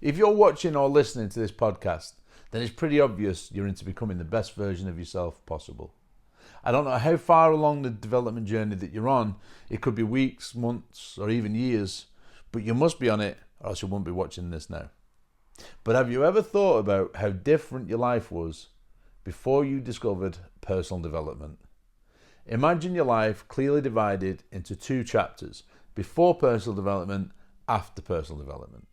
If you're watching or listening to this podcast, then it's pretty obvious you're into becoming the best version of yourself possible. I don't know how far along the development journey that you're on. It could be weeks, months, or even years, but you must be on it or else you wouldn't be watching this now. But have you ever thought about how different your life was before you discovered personal development? Imagine your life clearly divided into two chapters: before personal development, after personal development.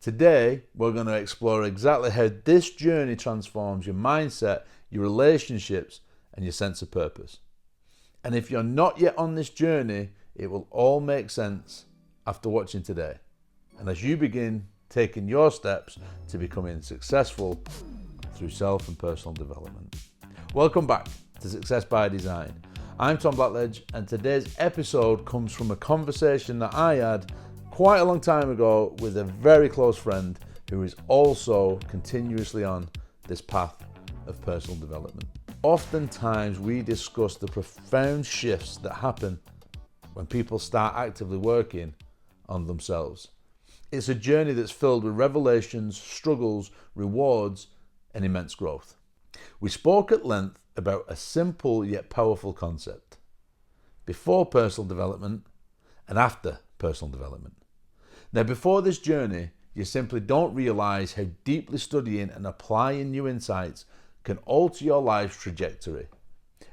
Today, we're going to explore exactly how this journey transforms your mindset, your relationships, and your sense of purpose. And if you're not yet on this journey, it will all make sense after watching today. And as you begin taking your steps to becoming successful through self and personal development. Welcome back to Success by Design. I'm Tom Blackledge, and today's episode comes from a conversation that I had quite a long time ago with a very close friend who is also continuously on this path of personal development. Oftentimes we discuss the profound shifts that happen when people start actively working on themselves. It's a journey that's filled with revelations, struggles, rewards, and immense growth. We spoke at length about a simple yet powerful concept: before personal development and after personal development. Now, before this journey, you simply don't realize how deeply studying and applying new insights can alter your life's trajectory.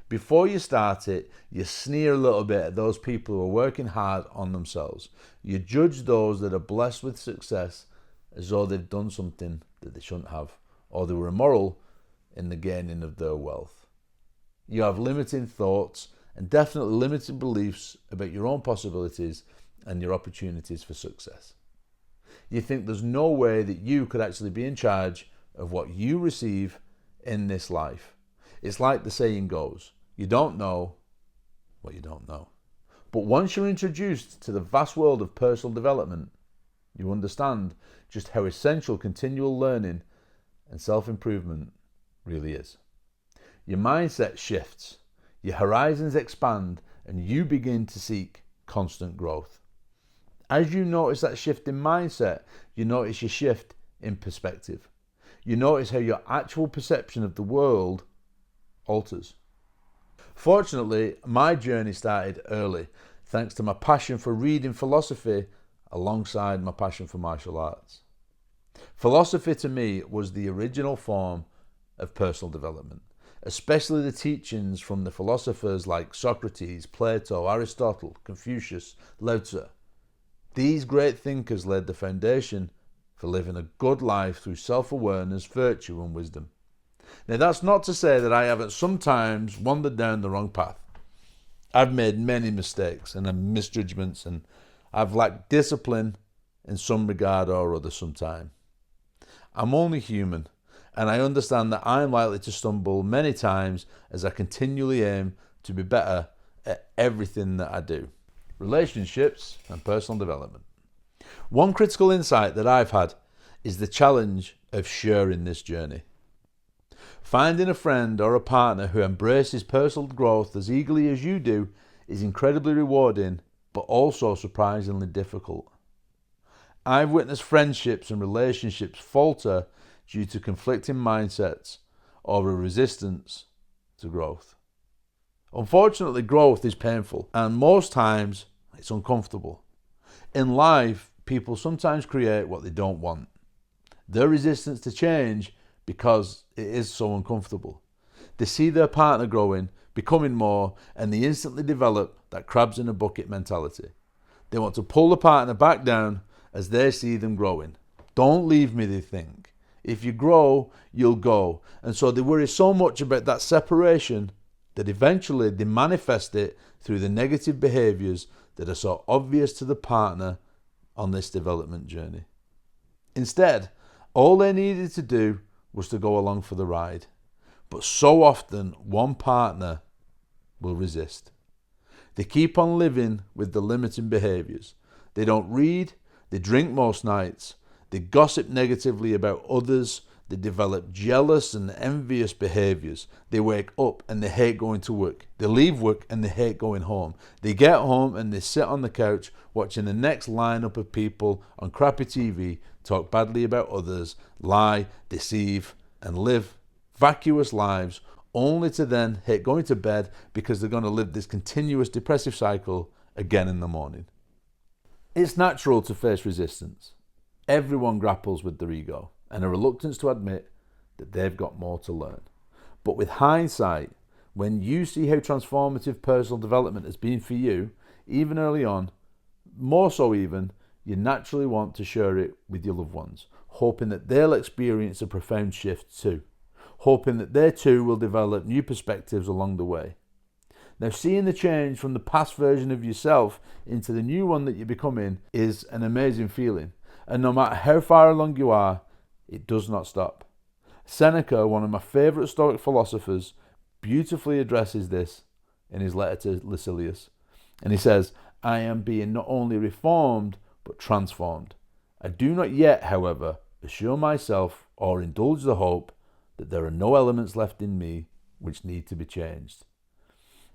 Before you start it, you sneer a little bit at those people who are working hard on themselves. You judge those that are blessed with success as though they've done something that they shouldn't have, or they were immoral in the gaining of their wealth. You have limiting thoughts and definitely limited beliefs about your own possibilities and your opportunities for success. You think there's no way that you could actually be in charge of what you receive in this life. It's like the saying goes, you don't know what you don't know. But once you're introduced to the vast world of personal development, you understand just how essential continual learning and self-improvement really is. Your mindset shifts, your horizons expand, and you begin to seek constant growth. As you notice that shift in mindset, you notice your shift in perspective. You notice how your actual perception of the world alters. Fortunately, my journey started early, thanks to my passion for reading philosophy alongside my passion for martial arts. Philosophy to me was the original form of personal development, especially the teachings from the philosophers like Socrates, Plato, Aristotle, Confucius, Lao Tzu. These great thinkers laid the foundation for living a good life through self-awareness, virtue, and wisdom. Now, that's not to say that I haven't sometimes wandered down the wrong path. I've made many mistakes and misjudgments, and I've lacked discipline in some regard or other sometime. I'm only human, and I understand that I'm likely to stumble many times as I continually aim to be better at everything that I do. Relationships and personal development. One critical insight that I've had is the challenge of sharing this journey. Finding a friend or a partner who embraces personal growth as eagerly as you do is incredibly rewarding, but also surprisingly difficult. I've witnessed friendships and relationships falter due to conflicting mindsets or a resistance to growth. Unfortunately, growth is painful, and most times it's uncomfortable. In life, people sometimes create what they don't want. Their resistance to change because it is so uncomfortable. They see their partner growing, becoming more, and they instantly develop that crabs in a bucket mentality. They want to pull the partner back down as they see them growing. Don't leave me, they think. If you grow, you'll go. And so they worry so much about that separation that eventually they manifest it through the negative behaviors that are so obvious to the partner on this development journey. Instead, all they needed to do was to go along for the ride. But so often, one partner will resist. They keep on living with the limiting behaviors. They don't read, they drink most nights, they gossip negatively about others, They develop jealous and envious behaviors. They wake up and they hate going to work. They leave work and they hate going home. They get home and they sit on the couch watching the next lineup of people on crappy TV talk badly about others, lie, deceive, and live vacuous lives, only to then hate going to bed because they're going to live this continuous depressive cycle again in the morning. It's natural to face resistance. Everyone grapples with their ego and a reluctance to admit that they've got more to learn. But with hindsight, when you see how transformative personal development has been for you, even early on, more so even, you naturally want to share it with your loved ones, hoping that they'll experience a profound shift too, hoping that they too will develop new perspectives along the way. Now, seeing the change from the past version of yourself into the new one that you're becoming is an amazing feeling. And no matter how far along you are, it does not stop. Seneca, one of my favourite Stoic philosophers, beautifully addresses this in his letter to Lucilius. And he says, I am being not only reformed, but transformed. I do not yet, however, assure myself or indulge the hope that there are no elements left in me which need to be changed.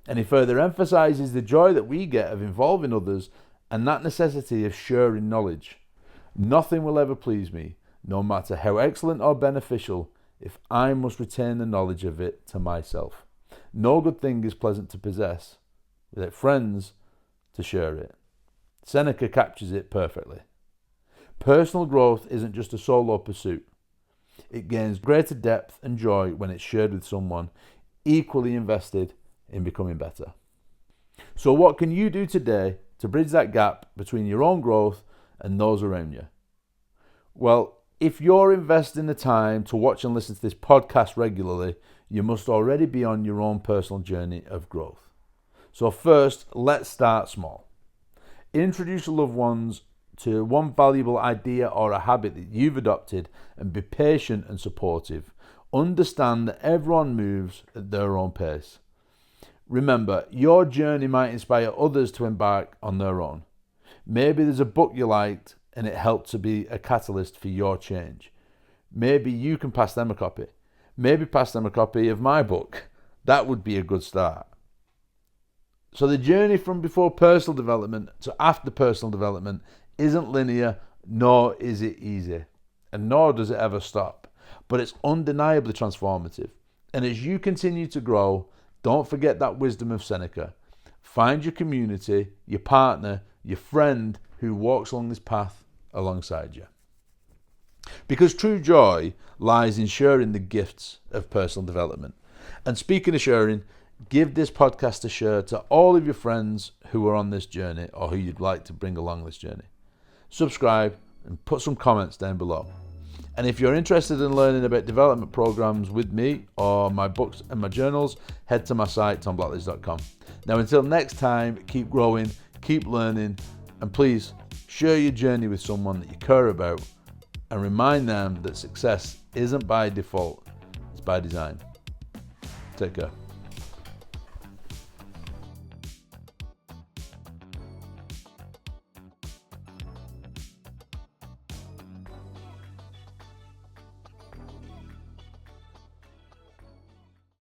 And he further emphasizes the joy that we get of involving others and that necessity of sharing knowledge. Nothing will ever please me, no matter how excellent or beneficial, if I must retain the knowledge of it to myself. No good thing is pleasant to possess, without friends to share it. Seneca captures it perfectly. Personal growth isn't just a solo pursuit. It gains greater depth and joy when it's shared with someone equally invested in becoming better. So what can you do today to bridge that gap between your own growth and those around you? Well, if you're investing the time to watch and listen to this podcast regularly, you must already be on your own personal journey of growth. So first, let's start small. Introduce your loved ones to one valuable idea or a habit that you've adopted and be patient and supportive. Understand that everyone moves at their own pace. Remember, your journey might inspire others to embark on their own. Maybe there's a book you liked and it helped to be a catalyst for your change. Maybe you can pass them a copy. Maybe pass them a copy of my book. That would be a good start. So the journey from before personal development to after personal development isn't linear, nor is it easy, and nor does it ever stop. But it's undeniably transformative. And as you continue to grow, don't forget that wisdom of Seneca. Find your community, your partner, your friend who walks along this path alongside you. Because true joy lies in sharing the gifts of personal development. And speaking of sharing, give this podcast a share to all of your friends who are on this journey or who you'd like to bring along this journey. Subscribe and put some comments down below. And if you're interested in learning about development programs with me or my books and my journals, head to my site, tomblackledge.com. Now, until next time, keep growing, keep learning, and please share your journey with someone that you care about and remind them that success isn't by default, it's by design. Take care.